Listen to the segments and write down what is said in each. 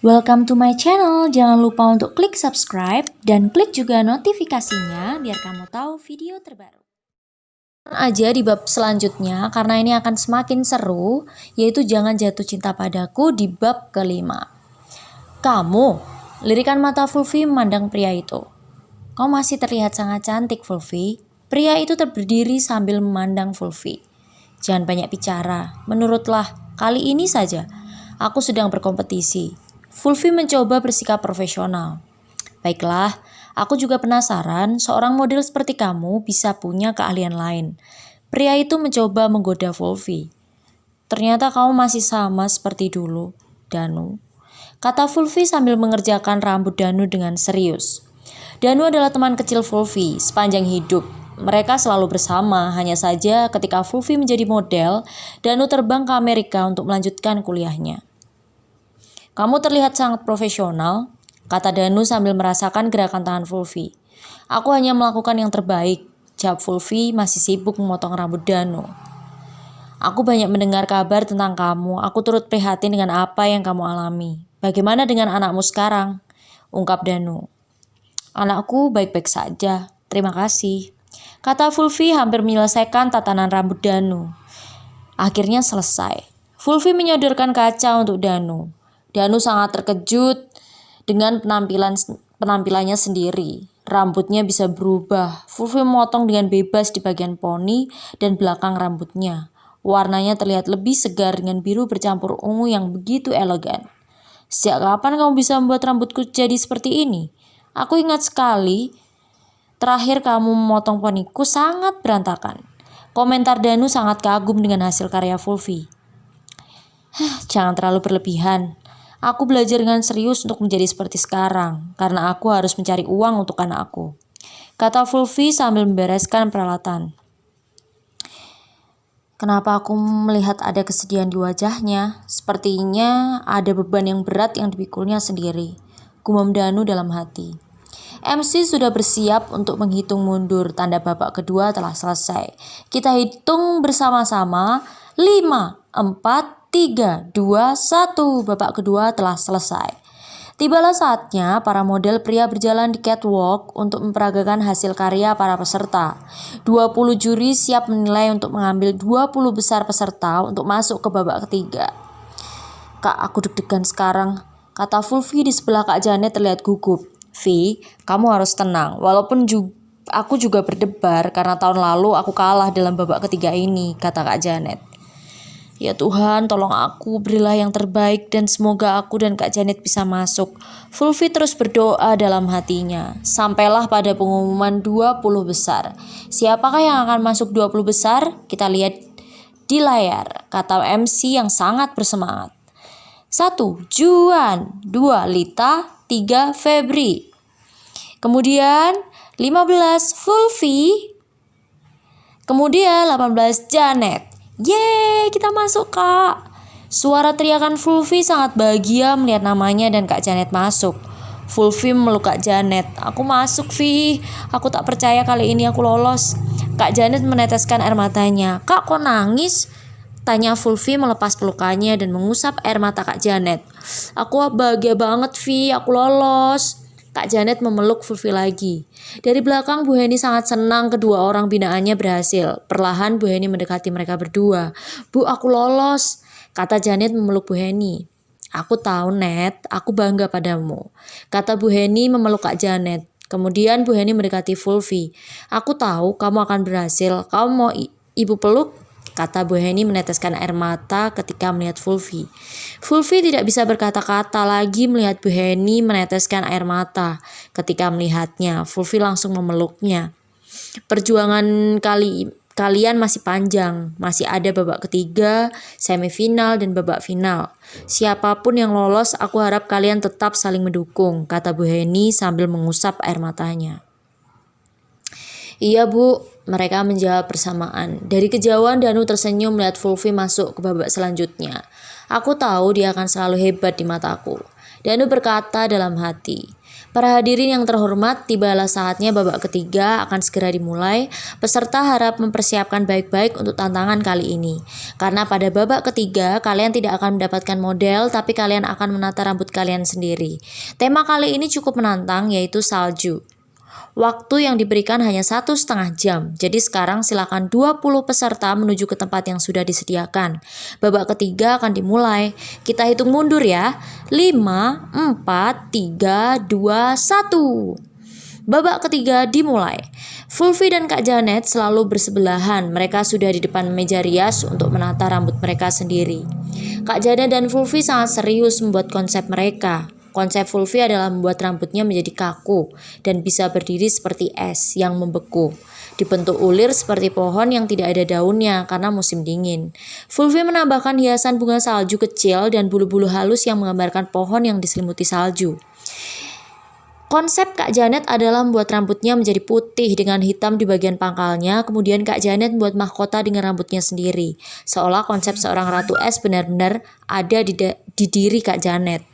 Welcome to my channel. Jangan lupa untuk klik subscribe dan klik juga notifikasinya biar kamu tahu video terbaru. Aja di bab selanjutnya karena ini akan semakin seru, yaitu jangan jatuh cinta padaku di bab kelima. Kamu, lirikan mata Fulfi memandang pria itu. Kau masih terlihat sangat cantik, Fulfi. Pria itu berdiri sambil memandang Fulfi. Jangan banyak bicara, menurutlah kali ini saja. Aku sedang berkompetisi. Fulfi mencoba bersikap profesional. Baiklah, aku juga penasaran seorang model seperti kamu bisa punya keahlian lain. Pria itu mencoba menggoda Fulfi. Ternyata kamu masih sama seperti dulu, Danu. Kata Fulfi sambil mengerjakan rambut Danu dengan serius. Danu adalah teman kecil Fulfi sepanjang hidup. Mereka selalu bersama, hanya saja ketika Fulfi menjadi model, Danu terbang ke Amerika untuk melanjutkan kuliahnya. Kamu terlihat sangat profesional, kata Danu sambil merasakan gerakan tangan Fulfi. Aku hanya melakukan yang terbaik, jawab Fulfi masih sibuk memotong rambut Danu. Aku banyak mendengar kabar tentang kamu, aku turut prihatin dengan apa yang kamu alami. Bagaimana dengan anakmu sekarang? Ungkap Danu. Anakku baik-baik saja, terima kasih. Kata Fulfi hampir menyelesaikan tatanan rambut Danu. Akhirnya selesai. Fulfi menyodorkan kaca untuk Danu. Danu sangat terkejut dengan penampilannya sendiri. Rambutnya bisa berubah. Fulfi memotong dengan bebas di bagian poni dan belakang rambutnya. Warnanya terlihat lebih segar dengan biru bercampur ungu yang begitu elegan. Sejak kapan kamu bisa membuat rambutku jadi seperti ini? Aku ingat sekali terakhir kamu memotong poniku sangat berantakan. Komentar Danu sangat kagum dengan hasil karya Fulfi. Jangan terlalu berlebihan. Aku belajar dengan serius untuk menjadi seperti sekarang, karena aku harus mencari uang untuk anakku. Kata Fulfi sambil membereskan peralatan. Kenapa aku melihat ada kesedihan di wajahnya? Sepertinya ada beban yang berat yang dipikulnya sendiri. Gumam Danu dalam hati. MC sudah bersiap untuk menghitung mundur. Tanda babak kedua telah selesai. Kita hitung bersama-sama. 5, 4, 3, 2, 1. Babak kedua telah selesai. Tibalah saatnya para model pria berjalan di catwalk untuk memperagakan hasil karya para peserta. 20 juri siap menilai untuk mengambil 20 besar peserta untuk masuk ke babak ketiga. Kak, aku deg-degan sekarang, kata Fulfi di sebelah Kak Janet terlihat gugup. Vi, kamu harus tenang, walaupun aku juga berdebar karena tahun lalu aku kalah dalam babak ketiga ini, kata Kak Janet. Ya Tuhan, tolong aku, berilah yang terbaik dan semoga aku dan Kak Janet bisa masuk. Fulfi terus berdoa dalam hatinya. Sampailah pada pengumuman 20 besar. Siapakah yang akan masuk 20 besar? Kita lihat di layar, kata MC yang sangat bersemangat. 1. Juan, 2. Lita, 3. Febri. Kemudian 15 Fulfi. Kemudian 18 Janet. Yeay, kita masuk Kak. Suara teriakan Fulfi sangat bahagia melihat namanya dan Kak Janet masuk. Fulfi memeluk Kak Janet. Aku masuk, Vi. Aku tak percaya kali ini aku lolos. Kak Janet meneteskan air matanya. Kak, kok nangis? Tanya Fulfi melepas pelukannya dan mengusap air mata Kak Janet. Aku bahagia banget, Vi. Aku lolos. Kak Janet memeluk Fulfi lagi. Dari belakang Bu Heni sangat senang kedua orang binaannya berhasil. Perlahan Bu Heni mendekati mereka berdua. Bu, aku lolos, kata Janet memeluk Bu Heni. Aku tahu, Net, aku bangga padamu, kata Bu Heni memeluk Kak Janet. Kemudian Bu Heni mendekati Fulfi. Aku tahu kamu akan berhasil. Kamu mau ibu peluk? Kata Bu Heni meneteskan air mata ketika melihat Fulfi. Fulfi tidak bisa berkata-kata lagi melihat Bu Heni meneteskan air mata. Ketika melihatnya, Fulfi langsung memeluknya. Perjuangan kalian masih panjang. Masih ada babak ketiga, semifinal, dan babak final. Siapapun yang lolos, aku harap kalian tetap saling mendukung, kata Bu Heni sambil mengusap air matanya. Iya Bu, mereka menjawab bersamaan. Dari kejauhan Danu tersenyum melihat Fulfi masuk ke babak selanjutnya. Aku tahu dia akan selalu hebat di mataku. Danu berkata dalam hati. Para hadirin yang terhormat, tibalah saatnya babak ketiga akan segera dimulai. Peserta harap mempersiapkan baik-baik untuk tantangan kali ini. Karena pada babak ketiga, kalian tidak akan mendapatkan model, tapi kalian akan menata rambut kalian sendiri. Tema kali ini cukup menantang, yaitu salju. Waktu yang diberikan hanya 1,5 jam. Jadi sekarang silakan 20 peserta menuju ke tempat yang sudah disediakan. Babak ketiga akan dimulai. Kita hitung mundur ya. 5, 4, 3, 2, 1. Babak ketiga dimulai. Fulfi dan Kak Janet selalu bersebelahan. Mereka sudah di depan meja rias untuk menata rambut mereka sendiri. Kak Janet dan Fulfi sangat serius membuat konsep mereka. Konsep Fulfi adalah membuat rambutnya menjadi kaku dan bisa berdiri seperti es yang membeku. Dibentuk ulir seperti pohon yang tidak ada daunnya karena musim dingin. Fulfi menambahkan hiasan bunga salju kecil dan bulu-bulu halus yang menggambarkan pohon yang diselimuti salju. Konsep Kak Janet adalah membuat rambutnya menjadi putih dengan hitam di bagian pangkalnya. Kemudian Kak Janet membuat mahkota dengan rambutnya sendiri. Seolah konsep seorang ratu es benar-benar ada di diri Kak Janet.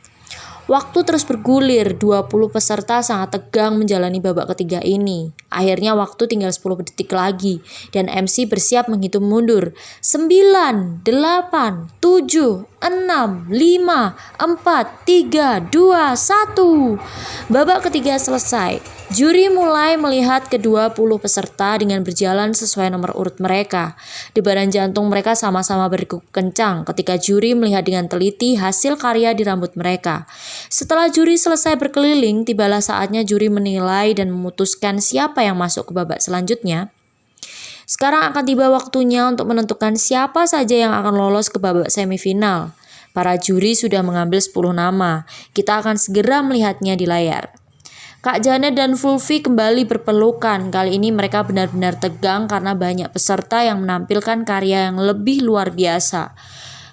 Waktu terus bergulir, 20 peserta sangat tegang menjalani babak ketiga ini. Akhirnya waktu tinggal 10 detik lagi dan MC bersiap menghitung mundur. 9, 8, 7, 6, 5, 4, 3, 2, 1. Babak ketiga selesai. Juri mulai melihat ke-20 peserta dengan berjalan sesuai nomor urut mereka. Debaran jantung mereka sama-sama berdegup kencang ketika juri melihat dengan teliti hasil karya di rambut mereka. Setelah juri selesai berkeliling, tibalah saatnya juri menilai dan memutuskan siapa yang masuk ke babak selanjutnya. Sekarang akan tiba waktunya untuk menentukan siapa saja yang akan lolos ke babak semifinal. Para juri sudah mengambil 10 nama. Kita akan segera melihatnya di layar. Kak Janet dan Fulfi kembali berpelukan. Kali ini mereka benar-benar tegang karena banyak peserta yang menampilkan karya yang lebih luar biasa.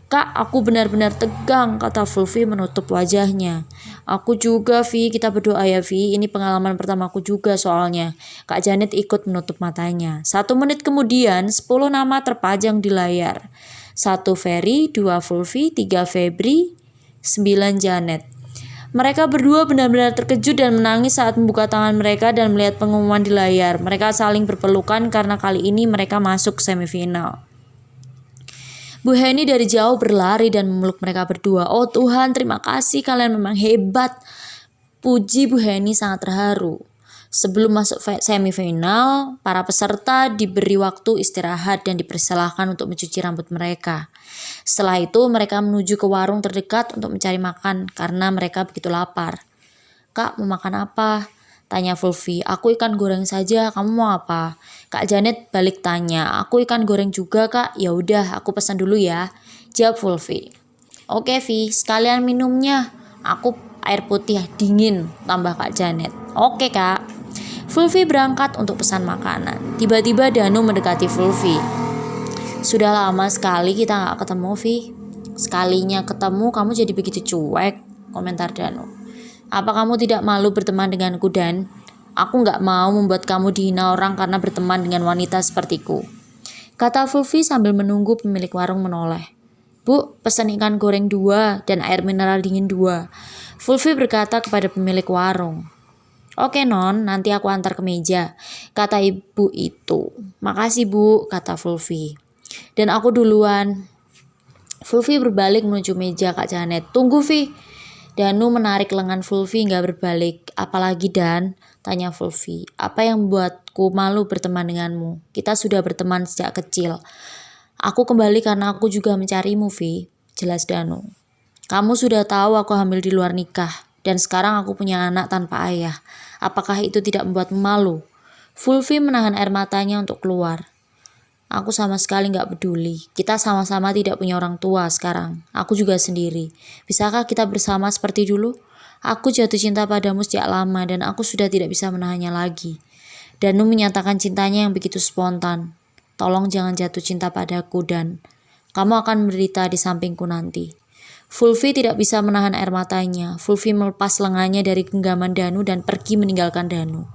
Kak, aku benar-benar tegang, kata Fulfi menutup wajahnya. Aku juga, Vi, kita berdoa ya, Vi. Ini pengalaman pertamaku juga soalnya. Kak Janet ikut menutup matanya. 1 menit kemudian, 10 nama terpajang di layar. 1 Ferry, 2 Fulfi, 3 Febri, 9 Janet. Mereka berdua benar-benar terkejut dan menangis saat membuka tangan mereka dan melihat pengumuman di layar. Mereka saling berpelukan karena kali ini mereka masuk semifinal. Bu Heni dari jauh berlari dan memeluk mereka berdua. Oh Tuhan, terima kasih, kalian memang hebat. Puji Bu Heni sangat terharu. Sebelum masuk semifinal, para peserta diberi waktu istirahat dan dipersilahkan untuk mencuci rambut mereka. Setelah itu, mereka menuju ke warung terdekat untuk mencari makan karena mereka begitu lapar. Kak, mau makan apa? Tanya Fulfi. Aku ikan goreng saja, kamu mau apa? Kak Janet balik tanya. Aku ikan goreng juga, Kak. Ya udah, aku pesan dulu ya. Jawab Fulfi. Oke, Vi, sekalian minumnya. Aku air putih dingin, tambah Kak Janet. Oke, Kak. Fulfi berangkat untuk pesan makanan. Tiba-tiba Danu mendekati Fulfi. Sudah lama sekali kita gak ketemu, Vi. Sekalinya ketemu kamu jadi begitu cuek, komentar Danu. Apa kamu tidak malu berteman denganku, Dan? Aku gak mau membuat kamu dihina orang karena berteman dengan wanita sepertiku, kata Fulfi sambil menunggu pemilik warung menoleh. Bu, pesan ikan goreng 2 dan air mineral dingin 2. Fulfi berkata kepada pemilik warung. Oke non, nanti aku antar ke meja, kata ibu itu. Makasih Bu, kata Fulfi. Dan aku duluan. Fulfi berbalik menuju meja Kak Janet. Tunggu Vi. Danu menarik lengan Fulfi hingga berbalik. Apalagi Dan? Tanya Fulfi. Apa yang membuatku malu berteman denganmu? Kita sudah berteman sejak kecil. Aku kembali karena aku juga mencarimu, Vi, jelas Danu. Kamu sudah tahu aku hamil di luar nikah. Dan sekarang aku punya anak tanpa ayah. Apakah itu tidak membuatmu malu? Fulfi menahan air matanya untuk keluar. Aku sama sekali gak peduli. Kita sama-sama tidak punya orang tua sekarang. Aku juga sendiri. Bisakah kita bersama seperti dulu? Aku jatuh cinta padamu sejak lama dan aku sudah tidak bisa menahannya lagi. Danu menyatakan cintanya yang begitu spontan. Tolong jangan jatuh cinta padaku, Dan. Kamu akan menderita di sampingku nanti. Fulfi tidak bisa menahan air matanya. Fulfi melepas lengannya dari genggaman Danu dan pergi meninggalkan Danu.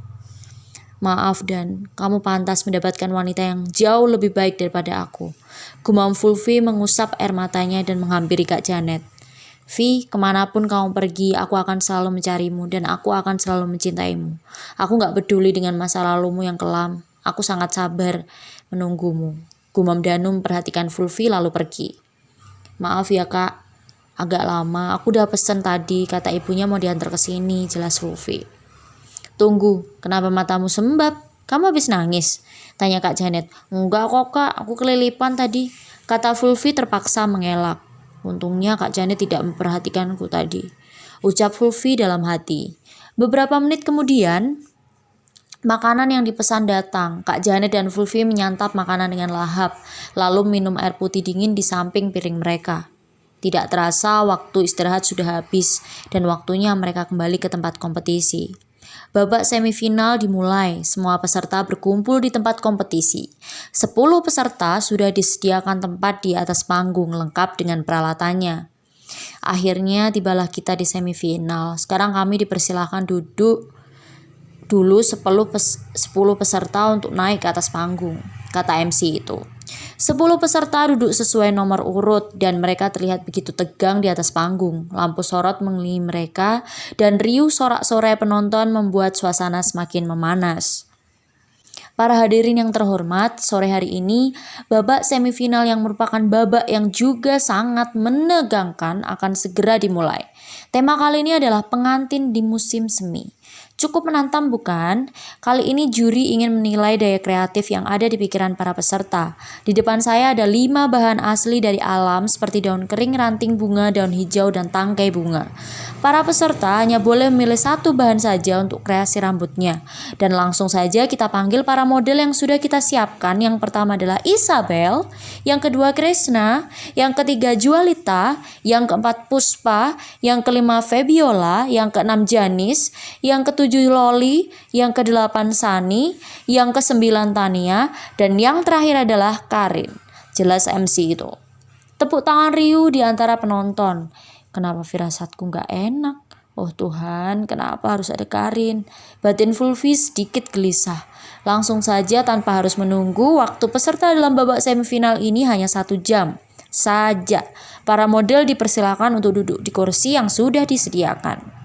Maaf Dan, kamu pantas mendapatkan wanita yang jauh lebih baik daripada aku. Gumam Fulfi mengusap air matanya dan menghampiri Kak Janet. Vi, kemanapun kamu pergi, aku akan selalu mencarimu dan aku akan selalu mencintaimu. Aku gak peduli dengan masa lalumu yang kelam. Aku sangat sabar menunggumu. Gumam Danu memperhatikan Fulvi lalu pergi. Maaf ya kak, agak lama. Aku udah pesen tadi, kata ibunya mau diantar ke sini, jelas Fulvi. Tunggu, kenapa matamu sembab? Kamu habis nangis? Tanya Kak Janet. Enggak kok kak, aku kelilipan tadi, kata Fulvi terpaksa mengelak. Untungnya Kak Janet tidak memperhatikanku tadi, ucap Fulvi dalam hati. Beberapa menit kemudian, makanan yang dipesan datang. Kak Janet dan Fulvi menyantap makanan dengan lahap, lalu minum air putih dingin di samping piring mereka. Tidak terasa waktu istirahat sudah habis dan waktunya mereka kembali ke tempat kompetisi. Babak semifinal dimulai, semua peserta berkumpul di tempat kompetisi. 10 peserta sudah disediakan tempat di atas panggung lengkap dengan peralatannya. Akhirnya tibalah kita di semifinal. Sekarang kami dipersilahkan duduk dulu 10 peserta untuk naik ke atas panggung, kata MC itu. 10 peserta duduk sesuai nomor urut dan mereka terlihat begitu tegang di atas panggung. Lampu sorot mengelilingi mereka dan riuh sorak-sorai penonton membuat suasana semakin memanas. Para hadirin yang terhormat, sore hari ini babak semifinal yang merupakan babak yang juga sangat menegangkan akan segera dimulai. Tema kali ini adalah pengantin di musim semi. Cukup menantang bukan? Kali ini juri ingin menilai daya kreatif yang ada di pikiran para peserta. Di depan saya ada 5 bahan asli dari alam seperti daun kering, ranting bunga, daun hijau, dan tangkai bunga. Para peserta hanya boleh memilih satu bahan saja untuk kreasi rambutnya. Dan langsung saja kita panggil para model yang sudah kita siapkan. Yang pertama adalah Isabel, yang kedua Krishna, yang ketiga Jualita, yang keempat Puspa, yang kelima Febiola, yang keenam Janis, yang ketujuh Loli, yang kedelapan Sani, yang kesembilan Tania, dan yang terakhir adalah Karin. Jelas MC itu. Tepuk tangan riuh di antara penonton. Kenapa firasatku gak enak? Oh Tuhan, kenapa harus ada Karin? Batin Fulvi sedikit gelisah. Langsung saja tanpa harus menunggu, waktu peserta dalam babak semifinal ini hanya 1 jam saja. Para model dipersilakan untuk duduk di kursi yang sudah disediakan.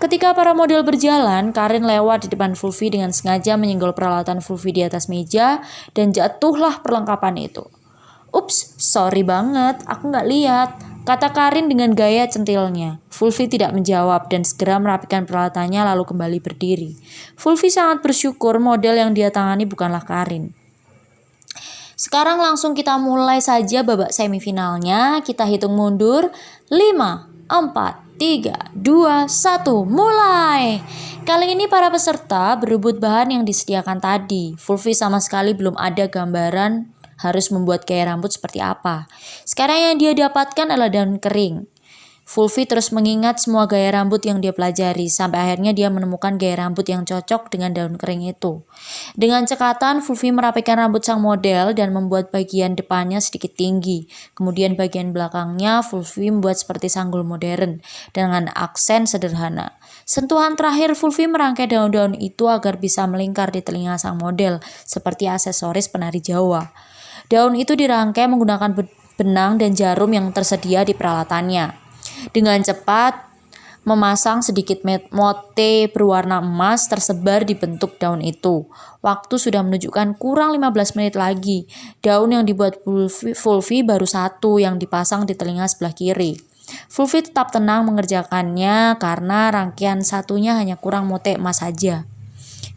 Ketika para model berjalan, Karin lewat di depan Fulvi dengan sengaja menyenggol peralatan Fulvi di atas meja dan jatuhlah perlengkapan itu. Ups, sorry banget, aku gak lihat, kata Karin dengan gaya centilnya. Fulvi tidak menjawab dan segera merapikan peralatannya lalu kembali berdiri. Fulvi sangat bersyukur model yang dia tangani bukanlah Karin. Sekarang langsung kita mulai saja babak semifinalnya. Kita hitung mundur. 5, 4, 3, 2, 1, mulai! Kali ini para peserta berebut bahan yang disediakan tadi. Fulvi sama sekali belum ada gambaran harus membuat gaya rambut seperti apa. Sekarang yang dia dapatkan adalah daun kering. Fulvi terus mengingat semua gaya rambut yang dia pelajari, sampai akhirnya dia menemukan gaya rambut yang cocok dengan daun kering itu. Dengan cekatan, Fulvi merapikan rambut sang model dan membuat bagian depannya sedikit tinggi. Kemudian bagian belakangnya Fulvi membuat seperti sanggul modern dengan aksen sederhana. Sentuhan terakhir, Fulvi merangkai daun-daun itu agar bisa melingkar di telinga sang model, seperti aksesoris penari Jawa. Daun itu dirangkai menggunakan benang dan jarum yang tersedia di peralatannya. Dengan cepat memasang sedikit mote berwarna emas tersebar di bentuk daun itu. Waktu sudah menunjukkan kurang 15 menit lagi. Daun yang dibuat Fulvi baru 1 yang dipasang di telinga sebelah kiri. Fulvi tetap tenang mengerjakannya karena rangkaian satunya hanya kurang mote emas saja.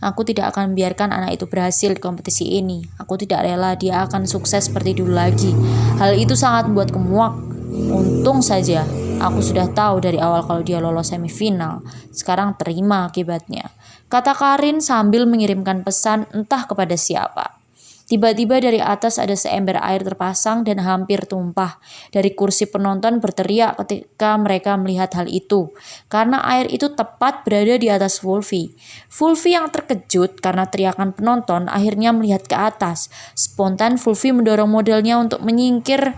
Aku tidak akan membiarkan anak itu berhasil di kompetisi ini. Aku tidak rela dia akan sukses seperti dulu lagi. Hal itu sangat membuatku muak. Untung saja aku sudah tahu dari awal kalau dia lolos semifinal. Sekarang terima akibatnya, kata Karin sambil mengirimkan pesan entah kepada siapa. Tiba-tiba dari atas ada seember air terpasang dan hampir tumpah. Dari kursi penonton berteriak ketika mereka melihat hal itu, karena air itu tepat berada di atas Fulvi. Fulvi yang terkejut karena teriakan penonton akhirnya melihat ke atas. Spontan Fulvi mendorong modelnya untuk menyingkir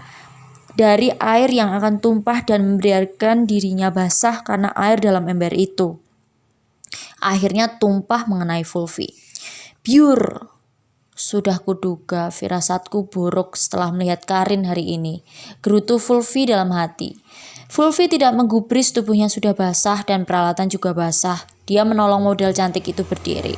dari air yang akan tumpah dan membiarkan dirinya basah karena air dalam ember itu. Akhirnya tumpah mengenai Fulvi. Biur! Sudah kuduga firasatku buruk setelah melihat Karin hari ini, gerutu Fulvi dalam hati. Fulvi tidak menggubris, tubuhnya sudah basah dan peralatan juga basah. Dia menolong model cantik itu berdiri.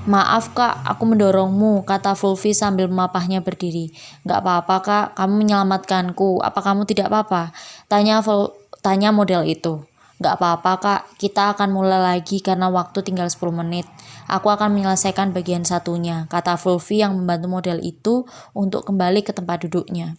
"Maaf kak, aku mendorongmu," kata Fulvi sambil memapahnya berdiri. "Gak apa-apa kak, kamu menyelamatkanku. Apa kamu tidak apa-apa?" Tanya model itu. "Gak apa-apa kak, kita akan mulai lagi karena waktu tinggal 10 menit. Aku akan menyelesaikan bagian satunya," kata Fulvi yang membantu model itu untuk kembali ke tempat duduknya.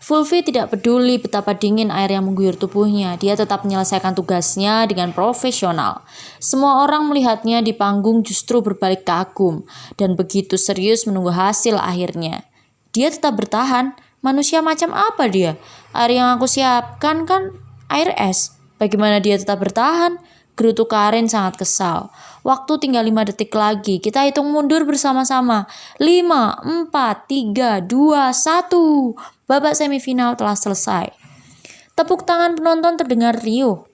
Fulvi tidak peduli betapa dingin air yang mengguyur tubuhnya. Dia tetap menyelesaikan tugasnya dengan profesional. Semua orang melihatnya di panggung justru berbalik kagum dan begitu serius menunggu hasil akhirnya. Dia tetap bertahan. Manusia macam apa dia? Air yang aku siapkan kan air es. Bagaimana dia tetap bertahan? Gerutu Karin sangat kesal. "Waktu tinggal 5 detik lagi. Kita hitung mundur bersama-sama. 5, 4, 3, 2, 1. Babak semifinal telah selesai. Tepuk tangan penonton terdengar riuh.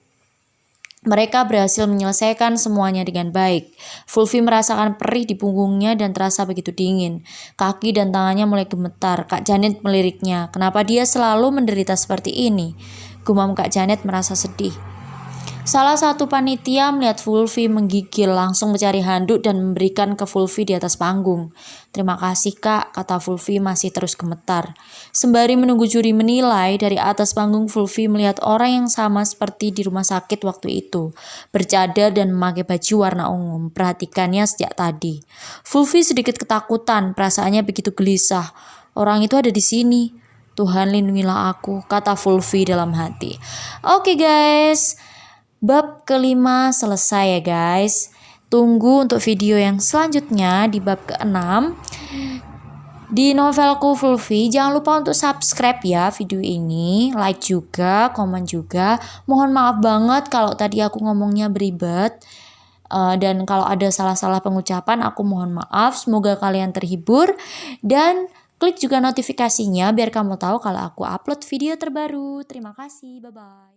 Mereka berhasil menyelesaikan semuanya dengan baik. Fulvi merasakan perih di punggungnya dan terasa begitu dingin. Kaki dan tangannya mulai gemetar. Kak Janet meliriknya. "Kenapa dia selalu menderita seperti ini?" Gumam Kak Janet merasa sedih. Salah satu panitia melihat Fulvi menggigil, langsung mencari handuk dan memberikan ke Fulvi di atas panggung. "Terima kasih kak," kata Fulvi masih terus gemetar. Sembari menunggu juri menilai, dari atas panggung Fulvi melihat orang yang sama seperti di rumah sakit waktu itu. Bercadar dan memakai baju warna ungu, memperhatikannya sejak tadi. Fulvi sedikit ketakutan, perasaannya begitu gelisah. Orang itu ada di sini. "Tuhan lindungilah aku," kata Fulvi dalam hati. Oke guys. Bab kelima selesai ya guys. Tunggu untuk video yang selanjutnya di bab ke-6 di novelku Fulvi. Jangan lupa untuk subscribe ya video ini, like juga, komen juga. Mohon maaf banget kalau tadi aku ngomongnya beribet, dan kalau ada salah-salah pengucapan aku mohon maaf. Semoga kalian terhibur dan klik juga notifikasinya biar kamu tahu kalau aku upload video terbaru. Terima kasih, bye bye.